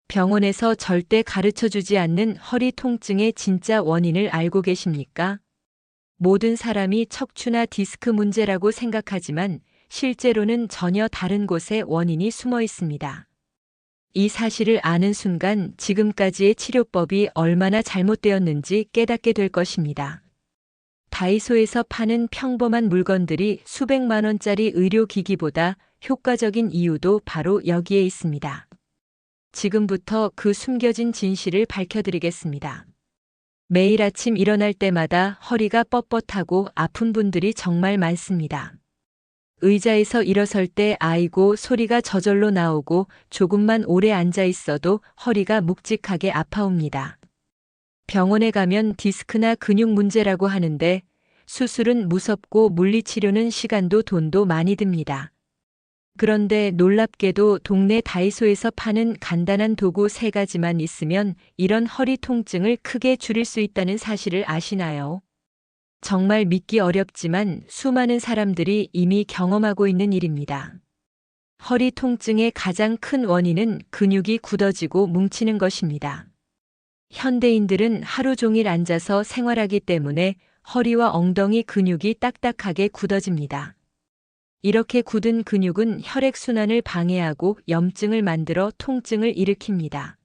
병원에서 절대 가르쳐주지 않는 허리 통증의 진짜 원인을 알고 계십니까? 모든 사람이 척추나 디스크 문제라고 생각하지만 실제로는 전혀 다른 곳에 원인이 숨어 있습니다. 이 사실을 아는 순간 지금까지의 치료법이 얼마나 잘못되었는지 깨닫게 될 것입니다. 다이소에서 파는 평범한 물건들이 수백만 원짜리 의료기기보다 효과적인 이유도 바로 여기에 있습니다. 지금부터 그 숨겨진 진실을 밝혀드리겠습니다. 매일 아침 일어날 때마다 허리가 뻣뻣하고 아픈 분들이 정말 많습니다. 의자에서 일어설 때 아이고 소리가 저절로 나오고 조금만 오래 앉아 있어도 허리가 묵직하게 아파옵니다. 병원에 가면 디스크나 근육 문제라고 하는데 수술은 무섭고 물리치료는 시간도 돈도 많이 듭니다. 그런데 놀랍게도 동네 다이소에서 파는 간단한 도구 3가지만 있으면 이런 허리 통증을 크게 줄일 수 있다는 사실을 아시나요? 정말 믿기 어렵지만 수많은 사람들이 이미 경험하고 있는 일입니다. 허리 통증의 가장 큰 원인은 근육이 굳어지고 뭉치는 것입니다. 현대인들은 하루 종일 앉아서 생활하기 때문에 허리와 엉덩이 근육이 딱딱하게 굳어집니다. 이렇게 굳은 근육은 혈액순환을 방해하고 염증을 만들어 통증을 일으킵니다.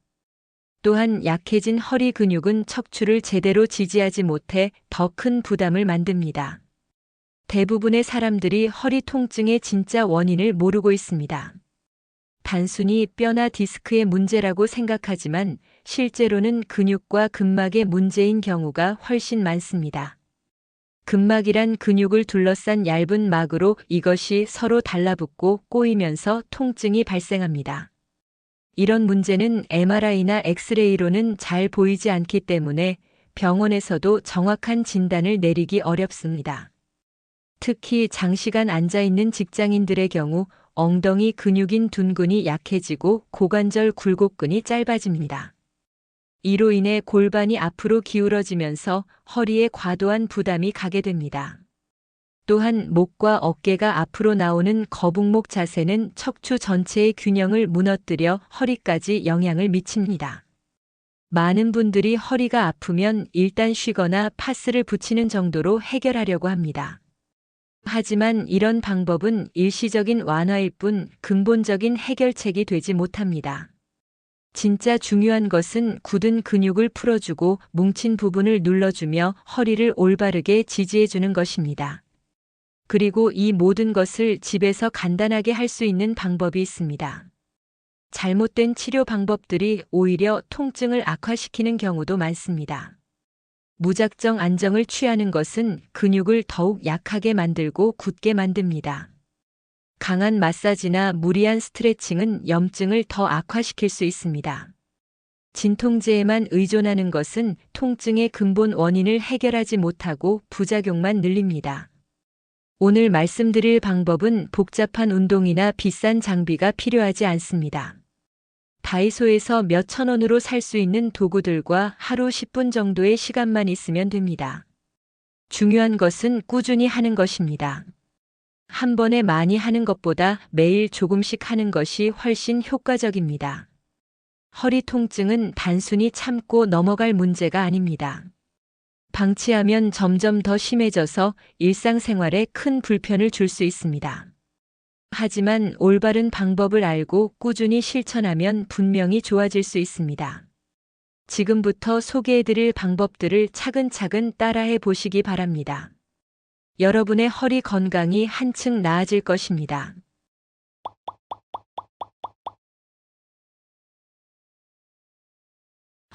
또한 약해진 허리 근육은 척추를 제대로 지지하지 못해 더 큰 부담을 만듭니다. 대부분의 사람들이 허리 통증의 진짜 원인을 모르고 있습니다. 단순히 뼈나 디스크의 문제라고 생각하지만 실제로는 근육과 근막의 문제인 경우가 훨씬 많습니다. 근막이란 근육을 둘러싼 얇은 막으로 이것이 서로 달라붙고 꼬이면서 통증이 발생합니다. 이런 문제는 MRI나 엑스레이로는 잘 보이지 않기 때문에 병원에서도 정확한 진단을 내리기 어렵습니다. 특히 장시간 앉아 있는 직장인들의 경우 엉덩이 근육인 둔근이 약해지고 고관절 굴곡근이 짧아집니다. 이로 인해 골반이 앞으로 기울어지면서 허리에 과도한 부담이 가게 됩니다. 또한 목과 어깨가 앞으로 나오는 거북목 자세는 척추 전체의 균형을 무너뜨려 허리까지 영향을 미칩니다. 많은 분들이 허리가 아프면 일단 쉬거나 파스를 붙이는 정도로 해결하려고 합니다. 하지만 이런 방법은 일시적인 완화일 뿐 근본적인 해결책이 되지 못합니다. 진짜 중요한 것은 굳은 근육을 풀어주고 뭉친 부분을 눌러주며 허리를 올바르게 지지해주는 것입니다. 그리고 이 모든 것을 집에서 간단하게 할 수 있는 방법이 있습니다. 잘못된 치료 방법들이 오히려 통증을 악화시키는 경우도 많습니다. 무작정 안정을 취하는 것은 근육을 더욱 약하게 만들고 굳게 만듭니다. 강한 마사지나 무리한 스트레칭은 염증을 더 악화시킬 수 있습니다. 진통제에만 의존하는 것은 통증의 근본 원인을 해결하지 못하고 부작용만 늘립니다. 오늘 말씀드릴 방법은 복잡한 운동이나 비싼 장비가 필요하지 않습니다. 다이소에서 몇천 원으로 살 수 있는 도구들과 하루 10분 정도의 시간만 있으면 됩니다. 중요한 것은 꾸준히 하는 것입니다. 한 번에 많이 하는 것보다 매일 조금씩 하는 것이 훨씬 효과적입니다. 허리 통증은 단순히 참고 넘어갈 문제가 아닙니다. 방치하면 점점 더 심해져서 일상생활에 큰 불편을 줄 수 있습니다. 하지만 올바른 방법을 알고 꾸준히 실천하면 분명히 좋아질 수 있습니다. 지금부터 소개해드릴 방법들을 차근차근 따라해 보시기 바랍니다. 여러분의 허리 건강이 한층 나아질 것입니다.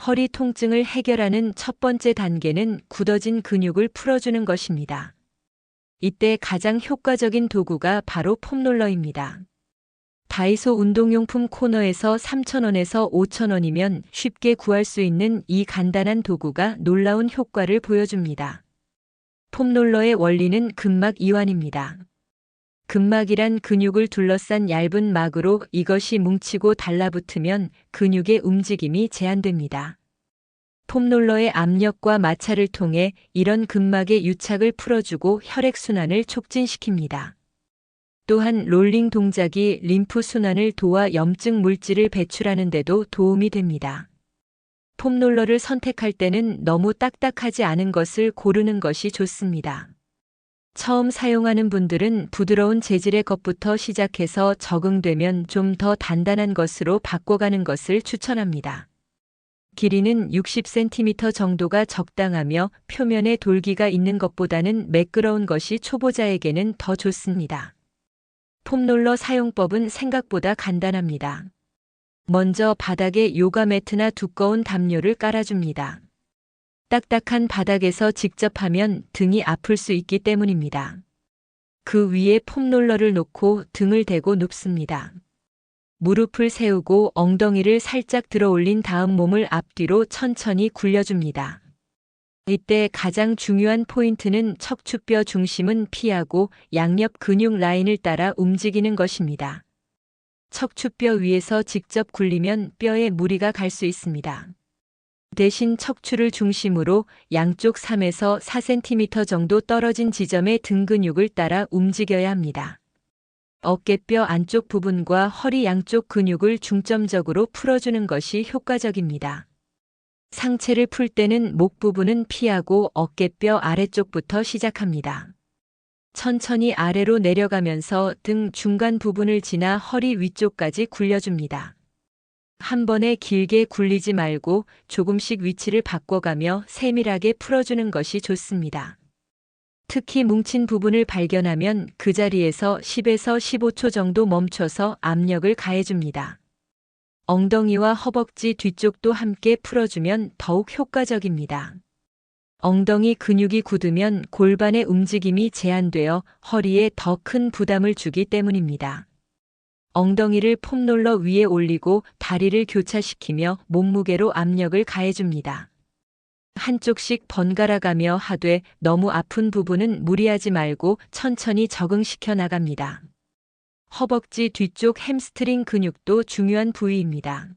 허리 통증을 해결하는 첫 번째 단계는 굳어진 근육을 풀어주는 것입니다. 이때 가장 효과적인 도구가 바로 폼롤러입니다. 다이소 운동용품 코너에서 3,000원에서 5,000원이면 쉽게 구할 수 있는 이 간단한 도구가 놀라운 효과를 보여줍니다. 폼롤러의 원리는 근막 이완입니다. 근막이란 근육을 둘러싼 얇은 막으로 이것이 뭉치고 달라붙으면 근육의 움직임이 제한됩니다. 폼롤러의 압력과 마찰을 통해 이런 근막의 유착을 풀어주고 혈액순환을 촉진시킵니다. 또한 롤링 동작이 림프 순환을 도와 염증 물질을 배출하는 데도 도움이 됩니다. 폼롤러를 선택할 때는 너무 딱딱하지 않은 것을 고르는 것이 좋습니다. 처음 사용하는 분들은 부드러운 재질의 것부터 시작해서 적응되면 좀 더 단단한 것으로 바꿔가는 것을 추천합니다. 길이는 60cm 정도가 적당하며 표면에 돌기가 있는 것보다는 매끄러운 것이 초보자에게는 더 좋습니다. 폼롤러 사용법은 생각보다 간단합니다. 먼저 바닥에 요가 매트나 두꺼운 담요를 깔아줍니다. 딱딱한 바닥에서 직접 하면 등이 아플 수 있기 때문입니다. 그 위에 폼롤러를 놓고 등을 대고 눕습니다. 무릎을 세우고 엉덩이를 살짝 들어 올린 다음 몸을 앞뒤로 천천히 굴려줍니다. 이때 가장 중요한 포인트는 척추뼈 중심은 피하고 양옆 근육 라인을 따라 움직이는 것입니다. 척추뼈 위에서 직접 굴리면 뼈에 무리가 갈 수 있습니다. 대신 척추를 중심으로 양쪽 3에서 4cm 정도 떨어진 지점의 등 근육을 따라 움직여야 합니다. 어깨뼈 안쪽 부분과 허리 양쪽 근육을 중점적으로 풀어주는 것이 효과적입니다. 상체를 풀 때는 목 부분은 피하고 어깨뼈 아래쪽부터 시작합니다. 천천히 아래로 내려가면서 등 중간 부분을 지나 허리 위쪽까지 굴려줍니다. 한 번에 길게 굴리지 말고 조금씩 위치를 바꿔가며 세밀하게 풀어주는 것이 좋습니다. 특히 뭉친 부분을 발견하면 그 자리에서 10에서 15초 정도 멈춰서 압력을 가해줍니다. 엉덩이와 허벅지 뒤쪽도 함께 풀어주면 더욱 효과적입니다. 엉덩이 근육이 굳으면 골반의 움직임이 제한되어 허리에 더 큰 부담을 주기 때문입니다. 엉덩이를 폼롤러 위에 올리고 다리를 교차시키며 몸무게로 압력을 가해줍니다. 한쪽씩 번갈아 가며 하되 너무 아픈 부분은 무리하지 말고 천천히 적응시켜 나갑니다. 허벅지 뒤쪽 햄스트링 근육도 중요한 부위입니다.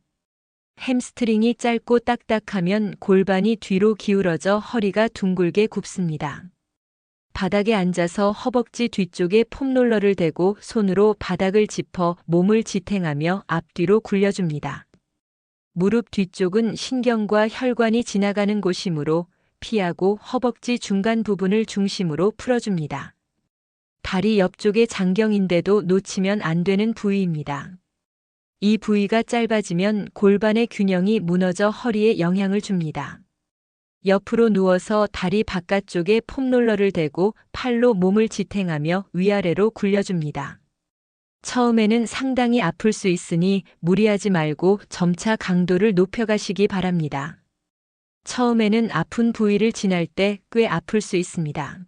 햄스트링이 짧고 딱딱하면 골반이 뒤로 기울어져 허리가 둥글게 굽습니다. 바닥에 앉아서 허벅지 뒤쪽에 폼롤러를 대고 손으로 바닥을 짚어 몸을 지탱하며 앞뒤로 굴려줍니다. 무릎 뒤쪽은 신경과 혈관이 지나가는 곳이므로 피하고 허벅지 중간 부분을 중심으로 풀어줍니다. 다리 옆쪽의 장경인데도 놓치면 안 되는 부위입니다. 이 부위가 짧아지면 골반의 균형이 무너져 허리에 영향을 줍니다. 옆으로 누워서 다리 바깥쪽에 폼롤러를 대고 팔로 몸을 지탱하며 위아래로 굴려줍니다. 처음에는 상당히 아플 수 있으니 무리하지 말고 점차 강도를 높여가시기 바랍니다. 처음에는 아픈 부위를 지날 때 꽤 아플 수 있습니다.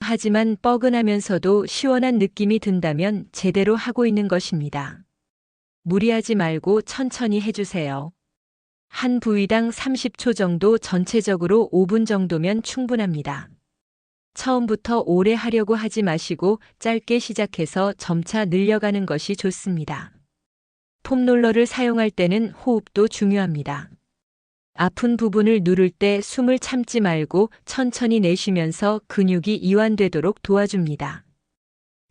하지만 뻐근하면서도 시원한 느낌이 든다면 제대로 하고 있는 것입니다. 무리하지 말고 천천히 해주세요. 한 부위당 30초 정도, 전체적으로 5분 정도면 충분합니다. 처음부터 오래 하려고 하지 마시고 짧게 시작해서 점차 늘려가는 것이 좋습니다. 폼롤러를 사용할 때는 호흡도 중요합니다. 아픈 부분을 누를 때 숨을 참지 말고 천천히 내쉬면서 근육이 이완되도록 도와줍니다.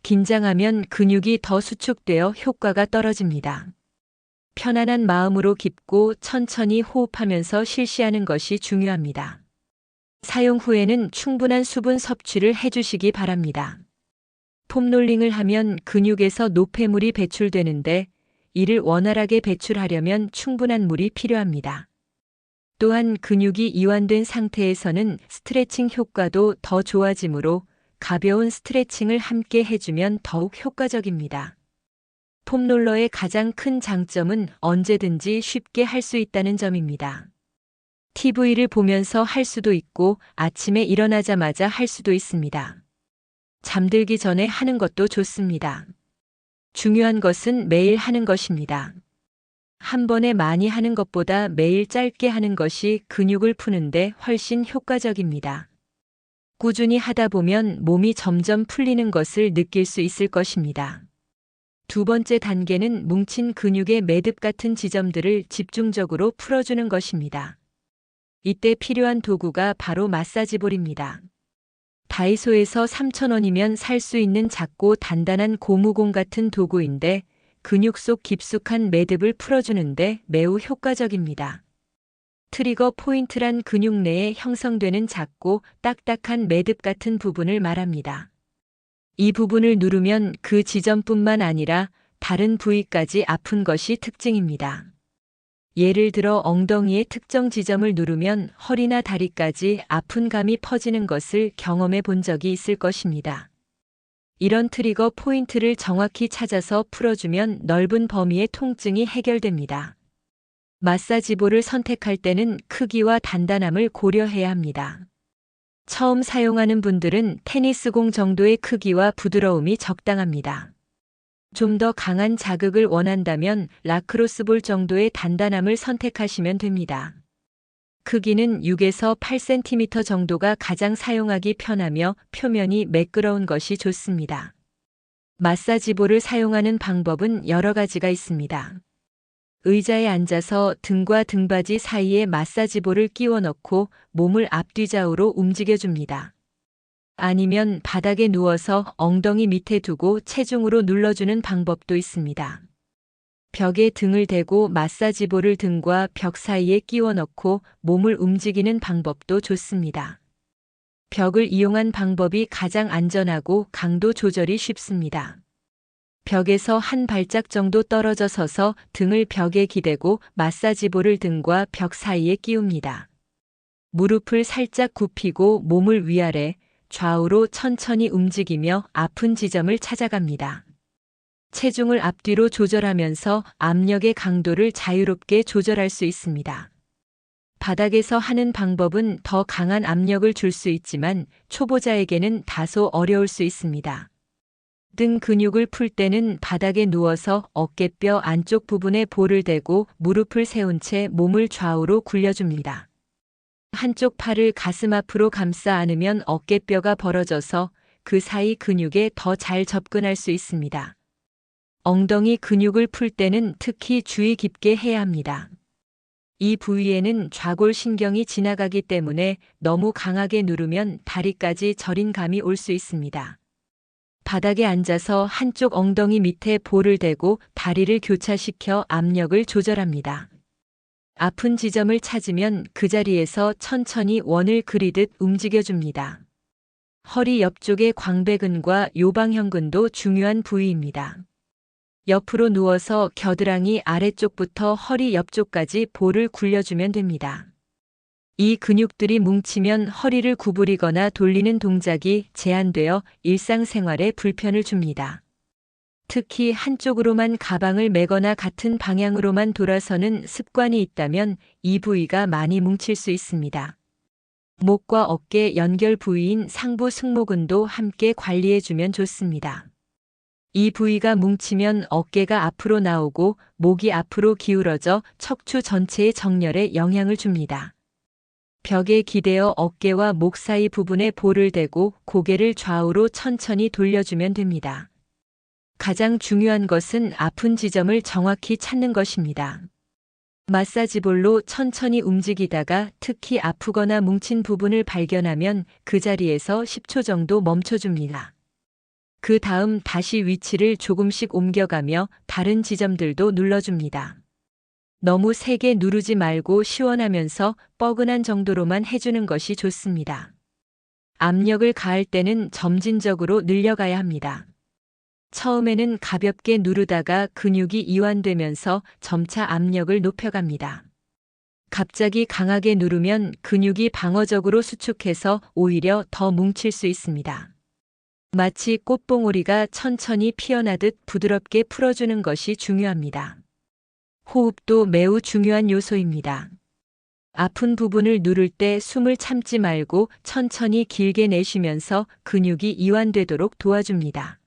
긴장하면 근육이 더 수축되어 효과가 떨어집니다. 편안한 마음으로 깊고 천천히 호흡하면서 실시하는 것이 중요합니다. 사용 후에는 충분한 수분 섭취를 해주시기 바랍니다. 폼롤링을 하면 근육에서 노폐물이 배출되는데 이를 원활하게 배출하려면 충분한 물이 필요합니다. 또한 근육이 이완된 상태에서는 스트레칭 효과도 더 좋아지므로 가벼운 스트레칭을 함께 해주면 더욱 효과적입니다. 폼롤러의 가장 큰 장점은 언제든지 쉽게 할 수 있다는 점입니다. TV를 보면서 할 수도 있고 아침에 일어나자마자 할 수도 있습니다. 잠들기 전에 하는 것도 좋습니다. 중요한 것은 매일 하는 것입니다. 한 번에 많이 하는 것보다 매일 짧게 하는 것이 근육을 푸는데 훨씬 효과적입니다. 꾸준히 하다 보면 몸이 점점 풀리는 것을 느낄 수 있을 것입니다. 두 번째 단계는 뭉친 근육의 매듭 같은 지점들을 집중적으로 풀어주는 것입니다. 이때 필요한 도구가 바로 마사지볼입니다. 다이소에서 3,000원이면 살 수 있는 작고 단단한 고무공 같은 도구인데 근육 속 깊숙한 매듭을 풀어주는데 매우 효과적입니다. 트리거 포인트란 근육 내에 형성되는 작고 딱딱한 매듭 같은 부분을 말합니다. 이 부분을 누르면 그 지점뿐만 아니라 다른 부위까지 아픈 것이 특징입니다. 예를 들어 엉덩이의 특정 지점을 누르면 허리나 다리까지 아픈 감이 퍼지는 것을 경험해 본 적이 있을 것입니다. 이런 트리거 포인트를 정확히 찾아서 풀어주면 넓은 범위의 통증이 해결됩니다. 마사지볼을 선택할 때는 크기와 단단함을 고려해야 합니다. 처음 사용하는 분들은 테니스공 정도의 크기와 부드러움이 적당합니다. 좀 더 강한 자극을 원한다면 라크로스볼 정도의 단단함을 선택하시면 됩니다. 크기는 6에서 8cm 정도가 가장 사용하기 편하며 표면이 매끄러운 것이 좋습니다. 마사지볼을 사용하는 방법은 여러 가지가 있습니다. 의자에 앉아서 등과 등받이 사이에 마사지볼을 끼워 넣고 몸을 앞뒤좌우로 움직여줍니다. 아니면 바닥에 누워서 엉덩이 밑에 두고 체중으로 눌러주는 방법도 있습니다. 벽에 등을 대고 마사지볼을 등과 벽 사이에 끼워 넣고 몸을 움직이는 방법도 좋습니다. 벽을 이용한 방법이 가장 안전하고 강도 조절이 쉽습니다. 벽에서 한 발짝 정도 떨어져 서서 등을 벽에 기대고 마사지볼을 등과 벽 사이에 끼웁니다. 무릎을 살짝 굽히고 몸을 위아래, 좌우로 천천히 움직이며 아픈 지점을 찾아갑니다. 체중을 앞뒤로 조절하면서 압력의 강도를 자유롭게 조절할 수 있습니다. 바닥에서 하는 방법은 더 강한 압력을 줄 수 있지만 초보자에게는 다소 어려울 수 있습니다. 등 근육을 풀 때는 바닥에 누워서 어깨뼈 안쪽 부분에 볼을 대고 무릎을 세운 채 몸을 좌우로 굴려줍니다. 한쪽 팔을 가슴 앞으로 감싸 안으면 어깨뼈가 벌어져서 그 사이 근육에 더 잘 접근할 수 있습니다. 엉덩이 근육을 풀 때는 특히 주의 깊게 해야 합니다. 이 부위에는 좌골신경이 지나가기 때문에 너무 강하게 누르면 다리까지 저린 감이 올 수 있습니다. 바닥에 앉아서 한쪽 엉덩이 밑에 볼을 대고 다리를 교차시켜 압력을 조절합니다. 아픈 지점을 찾으면 그 자리에서 천천히 원을 그리듯 움직여줍니다. 허리 옆쪽의 광배근과 요방형근도 중요한 부위입니다. 옆으로 누워서 겨드랑이 아래쪽부터 허리 옆쪽까지 볼을 굴려주면 됩니다. 이 근육들이 뭉치면 허리를 구부리거나 돌리는 동작이 제한되어 일상생활에 불편을 줍니다. 특히 한쪽으로만 가방을 메거나 같은 방향으로만 돌아서는 습관이 있다면 이 부위가 많이 뭉칠 수 있습니다. 목과 어깨 연결 부위인 상부 승모근도 함께 관리해주면 좋습니다. 이 부위가 뭉치면 어깨가 앞으로 나오고 목이 앞으로 기울어져 척추 전체의 정렬에 영향을 줍니다. 벽에 기대어 어깨와 목 사이 부분에 볼을 대고 고개를 좌우로 천천히 돌려주면 됩니다. 가장 중요한 것은 아픈 지점을 정확히 찾는 것입니다. 마사지볼로 천천히 움직이다가 특히 아프거나 뭉친 부분을 발견하면 그 자리에서 10초 정도 멈춰줍니다. 그 다음 다시 위치를 조금씩 옮겨가며 다른 지점들도 눌러줍니다. 너무 세게 누르지 말고 시원하면서 뻐근한 정도로만 해주는 것이 좋습니다. 압력을 가할 때는 점진적으로 늘려가야 합니다. 처음에는 가볍게 누르다가 근육이 이완되면서 점차 압력을 높여갑니다. 갑자기 강하게 누르면 근육이 방어적으로 수축해서 오히려 더 뭉칠 수 있습니다. 마치 꽃봉오리가 천천히 피어나듯 부드럽게 풀어주는 것이 중요합니다. 호흡도 매우 중요한 요소입니다. 아픈 부분을 누를 때 숨을 참지 말고 천천히 길게 내쉬면서 근육이 이완되도록 도와줍니다.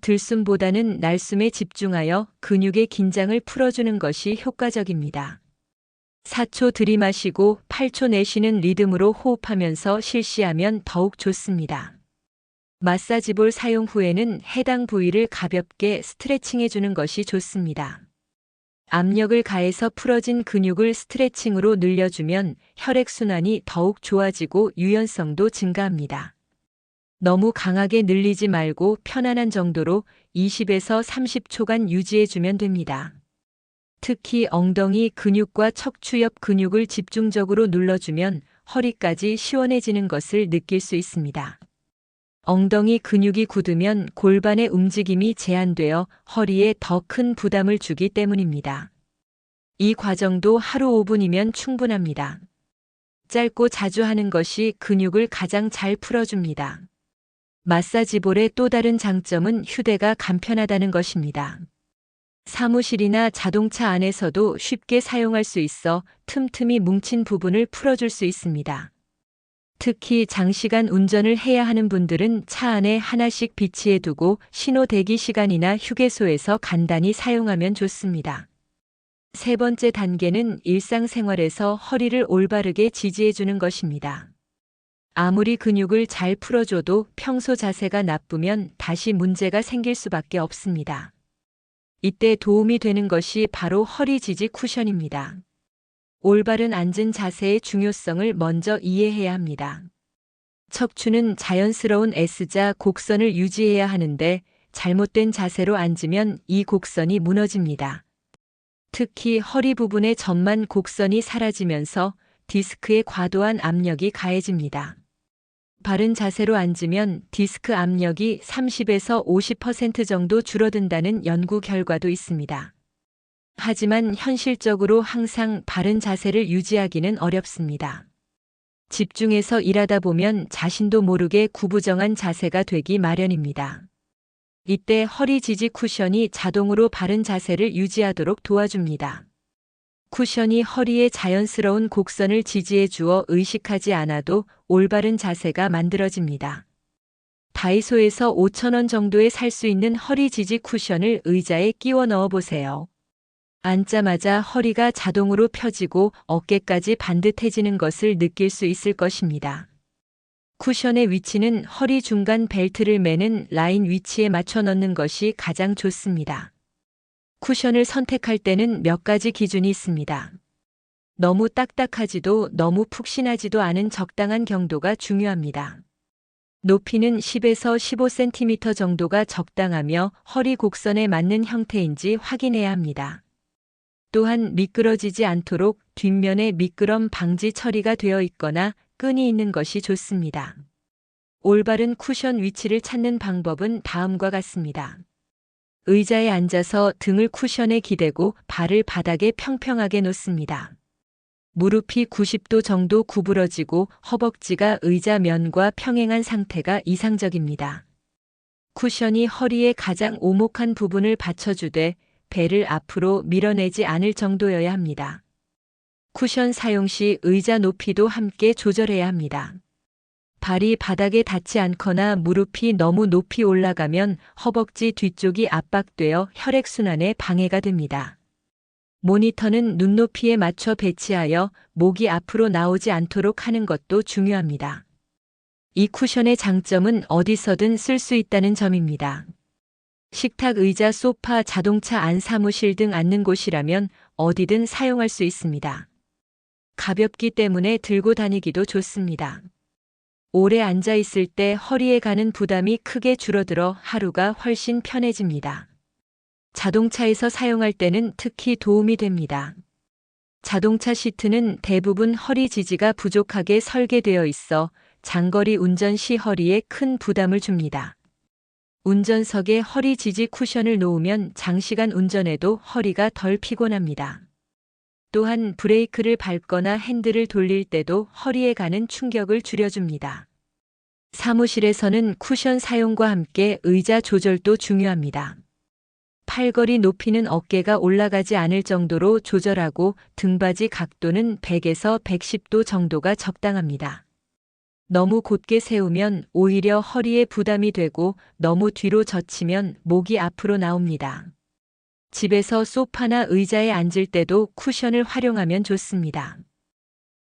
들숨보다는 날숨에 집중하여 근육의 긴장을 풀어주는 것이 효과적입니다. 4초 들이마시고 8초 내쉬는 리듬으로 호흡하면서 실시하면 더욱 좋습니다. 마사지볼 사용 후에는 해당 부위를 가볍게 스트레칭해주는 것이 좋습니다. 압력을 가해서 풀어진 근육을 스트레칭으로 늘려주면 혈액순환이 더욱 좋아지고 유연성도 증가합니다. 너무 강하게 늘리지 말고 편안한 정도로 20에서 30초간 유지해주면 됩니다. 특히 엉덩이 근육과 척추 옆 근육을 집중적으로 눌러주면 허리까지 시원해지는 것을 느낄 수 있습니다. 엉덩이 근육이 굳으면 골반의 움직임이 제한되어 허리에 더 큰 부담을 주기 때문입니다. 이 과정도 하루 5분이면 충분합니다. 짧고 자주 하는 것이 근육을 가장 잘 풀어줍니다. 마사지볼의 또 다른 장점은 휴대가 간편하다는 것입니다. 사무실이나 자동차 안에서도 쉽게 사용할 수 있어 틈틈이 뭉친 부분을 풀어줄 수 있습니다. 특히 장시간 운전을 해야 하는 분들은 차 안에 하나씩 비치해 두고 신호 대기 시간이나 휴게소에서 간단히 사용하면 좋습니다. 세 번째 단계는 일상생활에서 허리를 올바르게 지지해 주는 것입니다. 아무리 근육을 잘 풀어줘도 평소 자세가 나쁘면 다시 문제가 생길 수밖에 없습니다. 이때 도움이 되는 것이 바로 허리 지지 쿠션입니다. 올바른 앉은 자세의 중요성을 먼저 이해해야 합니다. 척추는 자연스러운 S자 곡선을 유지해야 하는데 잘못된 자세로 앉으면 이 곡선이 무너집니다. 특히 허리 부분의 전만 곡선이 사라지면서 디스크에 과도한 압력이 가해집니다. 바른 자세로 앉으면 디스크 압력이 30에서 50% 정도 줄어든다는 연구 결과도 있습니다. 하지만 현실적으로 항상 바른 자세를 유지하기는 어렵습니다. 집중해서 일하다 보면 자신도 모르게 구부정한 자세가 되기 마련입니다. 이때 허리 지지 쿠션이 자동으로 바른 자세를 유지하도록 도와줍니다. 쿠션이 허리의 자연스러운 곡선을 지지해 주어 의식하지 않아도 올바른 자세가 만들어집니다. 다이소에서 5,000원 정도에 살 수 있는 허리 지지 쿠션을 의자에 끼워 넣어 보세요. 앉자마자 허리가 자동으로 펴지고 어깨까지 반듯해지는 것을 느낄 수 있을 것입니다. 쿠션의 위치는 허리 중간 벨트를 매는 라인 위치에 맞춰 넣는 것이 가장 좋습니다. 쿠션을 선택할 때는 몇 가지 기준이 있습니다. 너무 딱딱하지도 너무 푹신하지도 않은 적당한 경도가 중요합니다. 높이는 10에서 15cm 정도가 적당하며 허리 곡선에 맞는 형태인지 확인해야 합니다. 또한 미끄러지지 않도록 뒷면에 미끄럼 방지 처리가 되어 있거나 끈이 있는 것이 좋습니다. 올바른 쿠션 위치를 찾는 방법은 다음과 같습니다. 의자에 앉아서 등을 쿠션에 기대고 발을 바닥에 평평하게 놓습니다. 무릎이 90도 정도 구부러지고 허벅지가 의자 면과 평행한 상태가 이상적입니다. 쿠션이 허리의 가장 오목한 부분을 받쳐주되 배를 앞으로 밀어내지 않을 정도여야 합니다. 쿠션 사용 시 의자 높이도 함께 조절해야 합니다. 발이 바닥에 닿지 않거나 무릎이 너무 높이 올라가면 허벅지 뒤쪽이 압박되어 혈액순환에 방해가 됩니다. 모니터는 눈높이에 맞춰 배치하여 목이 앞으로 나오지 않도록 하는 것도 중요합니다. 이 쿠션의 장점은 어디서든 쓸 수 있다는 점입니다. 식탁, 의자, 소파, 자동차 안, 사무실 등 앉는 곳이라면 어디든 사용할 수 있습니다. 가볍기 때문에 들고 다니기도 좋습니다. 오래 앉아 있을 때 허리에 가는 부담이 크게 줄어들어 하루가 훨씬 편해집니다. 자동차에서 사용할 때는 특히 도움이 됩니다. 자동차 시트는 대부분 허리 지지가 부족하게 설계되어 있어 장거리 운전 시 허리에 큰 부담을 줍니다. 운전석에 허리 지지 쿠션을 놓으면 장시간 운전에도 허리가 덜 피곤합니다. 또한 브레이크를 밟거나 핸들을 돌릴 때도 허리에 가는 충격을 줄여줍니다. 사무실에서는 쿠션 사용과 함께 의자 조절도 중요합니다. 팔걸이 높이는 어깨가 올라가지 않을 정도로 조절하고 등받이 각도는 100에서 110도 정도가 적당합니다. 너무 곧게 세우면 오히려 허리에 부담이 되고 너무 뒤로 젖히면 목이 앞으로 나옵니다. 집에서 소파나 의자에 앉을 때도 쿠션을 활용하면 좋습니다.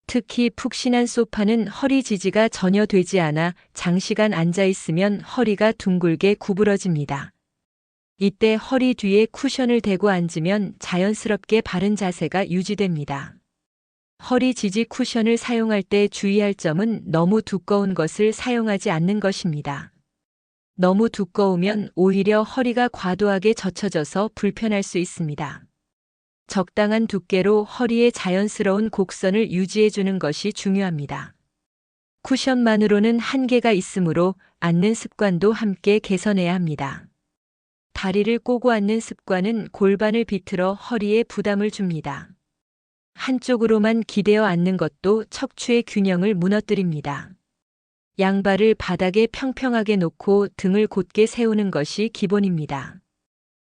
특히 푹신한 소파는 허리 지지가 전혀 되지 않아 장시간 앉아 있으면 허리가 둥글게 구부러집니다. 이때 허리 뒤에 쿠션을 대고 앉으면 자연스럽게 바른 자세가 유지됩니다. 허리 지지 쿠션을 사용할 때 주의할 점은 너무 두꺼운 것을 사용하지 않는 것입니다. 너무 두꺼우면 오히려 허리가 과도하게 젖혀져서 불편할 수 있습니다. 적당한 두께로 허리의 자연스러운 곡선을 유지해 주는 것이 중요합니다. 쿠션만으로는 한계가 있으므로 앉는 습관도 함께 개선해야 합니다. 다리를 꼬고 앉는 습관은 골반을 비틀어 허리에 부담을 줍니다. 한쪽으로만 기대어 앉는 것도 척추의 균형을 무너뜨립니다. 양발을 바닥에 평평하게 놓고 등을 곧게 세우는 것이 기본입니다.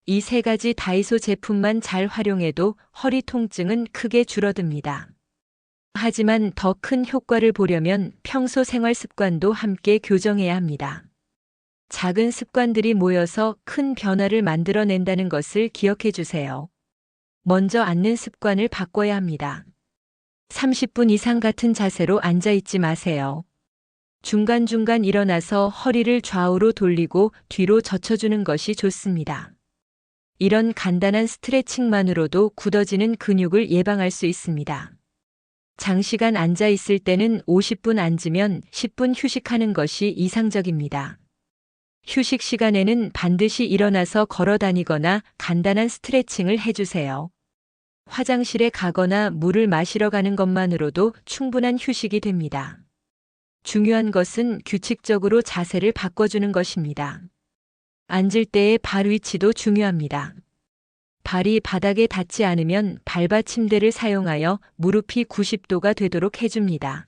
이 세 가지 다이소 제품만 잘 활용해도 허리 통증은 크게 줄어듭니다. 하지만 더 큰 효과를 보려면 평소 생활 습관도 함께 교정해야 합니다. 작은 습관들이 모여서 큰 변화를 만들어낸다는 것을 기억해 주세요. 먼저 앉는 습관을 바꿔야 합니다. 30분 이상 같은 자세로 앉아 있지 마세요. 중간중간 일어나서 허리를 좌우로 돌리고 뒤로 젖혀주는 것이 좋습니다. 이런 간단한 스트레칭만으로도 굳어지는 근육을 예방할 수 있습니다. 장시간 앉아 있을 때는 50분 앉으면 10분 휴식하는 것이 이상적입니다. 휴식 시간에는 반드시 일어나서 걸어 다니거나 간단한 스트레칭을 해주세요. 화장실에 가거나 물을 마시러 가는 것만으로도 충분한 휴식이 됩니다. 중요한 것은 규칙적으로 자세를 바꿔주는 것입니다. 앉을 때의 발 위치도 중요합니다. 발이 바닥에 닿지 않으면 발받침대를 사용하여 무릎이 90도가 되도록 해줍니다.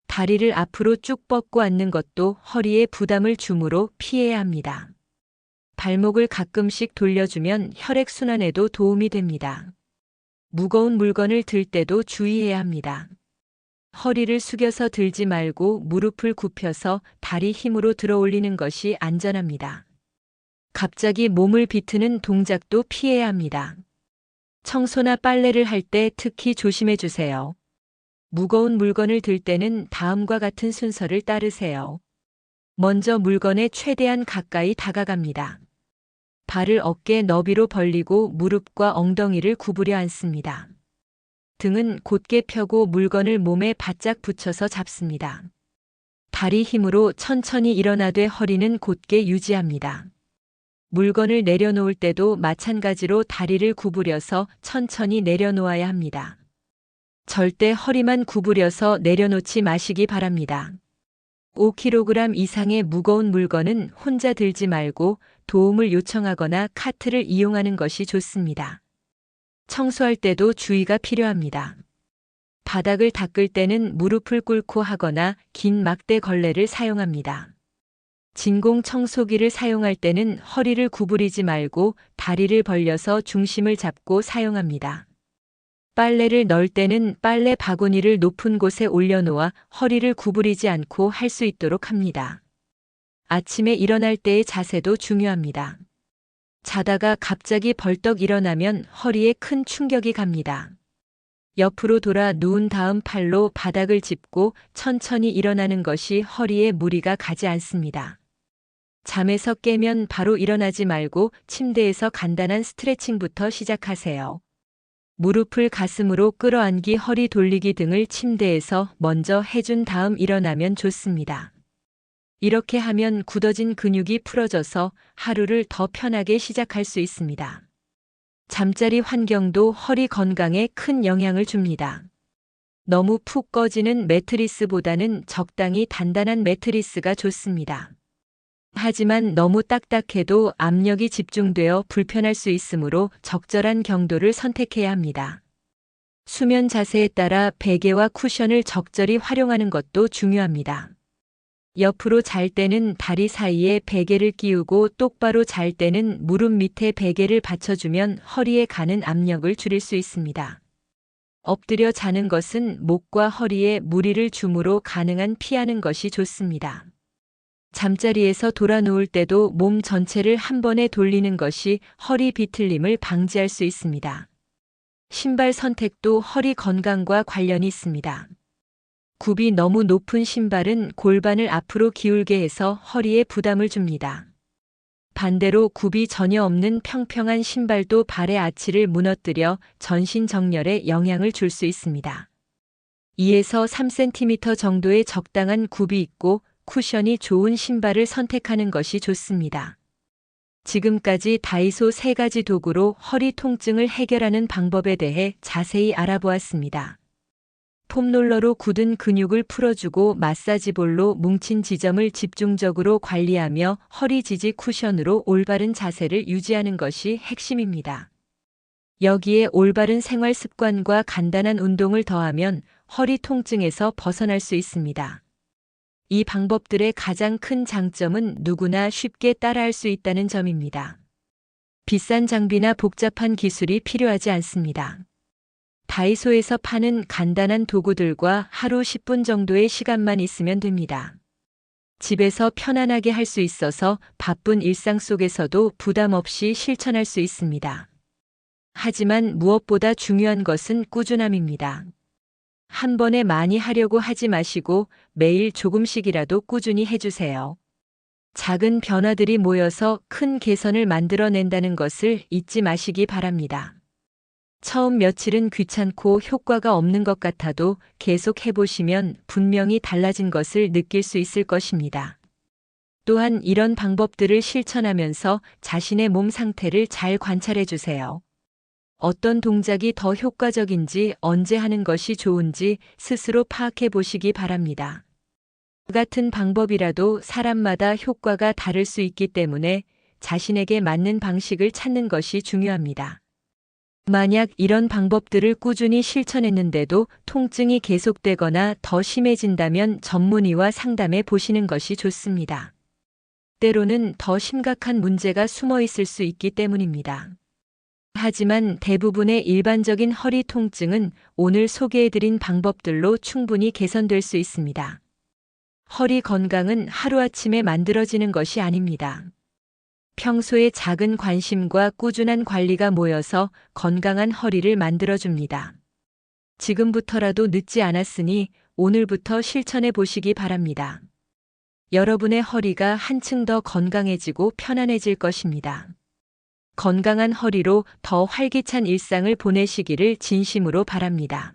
다리를 앞으로 쭉 뻗고 앉는 것도 허리에 부담을 주므로 피해야 합니다. 발목을 가끔씩 돌려주면 혈액순환에도 도움이 됩니다. 무거운 물건을 들 때도 주의해야 합니다. 허리를 숙여서 들지 말고 무릎을 굽혀서 다리 힘으로 들어 올리는 것이 안전합니다. 갑자기 몸을 비트는 동작도 피해야 합니다. 청소나 빨래를 할 때 특히 조심해 주세요. 무거운 물건을 들 때는 다음과 같은 순서를 따르세요. 먼저 물건에 최대한 가까이 다가갑니다. 발을 어깨 너비로 벌리고 무릎과 엉덩이를 구부려 앉습니다. 등은 곧게 펴고 물건을 몸에 바짝 붙여서 잡습니다. 다리 힘으로 천천히 일어나되 허리는 곧게 유지합니다. 물건을 내려놓을 때도 마찬가지로 다리를 구부려서 천천히 내려놓아야 합니다. 절대 허리만 구부려서 내려놓지 마시기 바랍니다. 5kg 이상의 무거운 물건은 혼자 들지 말고 도움을 요청하거나 카트를 이용하는 것이 좋습니다. 청소할 때도 주의가 필요합니다. 바닥을 닦을 때는 무릎을 꿇고 하거나 긴 막대 걸레를 사용합니다. 진공 청소기를 사용할 때는 허리를 구부리지 말고 다리를 벌려서 중심을 잡고 사용합니다. 빨래를 넣을 때는 빨래 바구니를 높은 곳에 올려놓아 허리를 구부리지 않고 할 수 있도록 합니다. 아침에 일어날 때의 자세도 중요합니다. 자다가 갑자기 벌떡 일어나면 허리에 큰 충격이 갑니다. 옆으로 돌아 누운 다음 팔로 바닥을 짚고 천천히 일어나는 것이 허리에 무리가 가지 않습니다. 잠에서 깨면 바로 일어나지 말고 침대에서 간단한 스트레칭부터 시작하세요. 무릎을 가슴으로 끌어안기 허리 돌리기 등을 침대에서 먼저 해준 다음 일어나면 좋습니다. 이렇게 하면 굳어진 근육이 풀어져서 하루를 더 편하게 시작할 수 있습니다. 잠자리 환경도 허리 건강에 큰 영향을 줍니다. 너무 푹 꺼지는 매트리스보다는 적당히 단단한 매트리스가 좋습니다. 하지만 너무 딱딱해도 압력이 집중되어 불편할 수 있으므로 적절한 경도를 선택해야 합니다. 수면 자세에 따라 베개와 쿠션을 적절히 활용하는 것도 중요합니다. 옆으로 잘 때는 다리 사이에 베개를 끼우고 똑바로 잘 때는 무릎 밑에 베개를 받쳐주면 허리에 가는 압력을 줄일 수 있습니다. 엎드려 자는 것은 목과 허리에 무리를 주므로 가능한 피하는 것이 좋습니다. 잠자리에서 돌아 누울 때도 몸 전체를 한 번에 돌리는 것이 허리 비틀림을 방지할 수 있습니다. 신발 선택도 허리 건강과 관련이 있습니다. 굽이 너무 높은 신발은 골반을 앞으로 기울게 해서 허리에 부담을 줍니다. 반대로 굽이 전혀 없는 평평한 신발도 발의 아치를 무너뜨려 전신 정렬에 영향을 줄 수 있습니다. 2에서 3cm 정도의 적당한 굽이 있고 쿠션이 좋은 신발을 선택하는 것이 좋습니다. 지금까지 다이소 3가지 도구로 허리 통증을 해결하는 방법에 대해 자세히 알아보았습니다. 폼롤러로 굳은 근육을 풀어주고 마사지볼로 뭉친 지점을 집중적으로 관리하며 허리 지지 쿠션으로 올바른 자세를 유지하는 것이 핵심입니다. 여기에 올바른 생활 습관과 간단한 운동을 더하면 허리 통증에서 벗어날 수 있습니다. 이 방법들의 가장 큰 장점은 누구나 쉽게 따라할 수 있다는 점입니다. 비싼 장비나 복잡한 기술이 필요하지 않습니다. 다이소에서 파는 간단한 도구들과 하루 10분 정도의 시간만 있으면 됩니다. 집에서 편안하게 할 수 있어서 바쁜 일상 속에서도 부담 없이 실천할 수 있습니다. 하지만 무엇보다 중요한 것은 꾸준함입니다. 한 번에 많이 하려고 하지 마시고 매일 조금씩이라도 꾸준히 해주세요. 작은 변화들이 모여서 큰 개선을 만들어낸다는 것을 잊지 마시기 바랍니다. 처음 며칠은 귀찮고 효과가 없는 것 같아도 계속 해보시면 분명히 달라진 것을 느낄 수 있을 것입니다. 또한 이런 방법들을 실천하면서 자신의 몸 상태를 잘 관찰해 주세요. 어떤 동작이 더 효과적인지, 언제 하는 것이 좋은지 스스로 파악해 보시기 바랍니다. 같은 방법이라도 사람마다 효과가 다를 수 있기 때문에 자신에게 맞는 방식을 찾는 것이 중요합니다. 만약 이런 방법들을 꾸준히 실천했는데도 통증이 계속되거나 더 심해진다면 전문의와 상담해 보시는 것이 좋습니다. 때로는 더 심각한 문제가 숨어 있을 수 있기 때문입니다. 하지만 대부분의 일반적인 허리 통증은 오늘 소개해드린 방법들로 충분히 개선될 수 있습니다. 허리 건강은 하루아침에 만들어지는 것이 아닙니다. 평소에 작은 관심과 꾸준한 관리가 모여서 건강한 허리를 만들어줍니다. 지금부터라도 늦지 않았으니 오늘부터 실천해 보시기 바랍니다. 여러분의 허리가 한층 더 건강해지고 편안해질 것입니다. 건강한 허리로 더 활기찬 일상을 보내시기를 진심으로 바랍니다.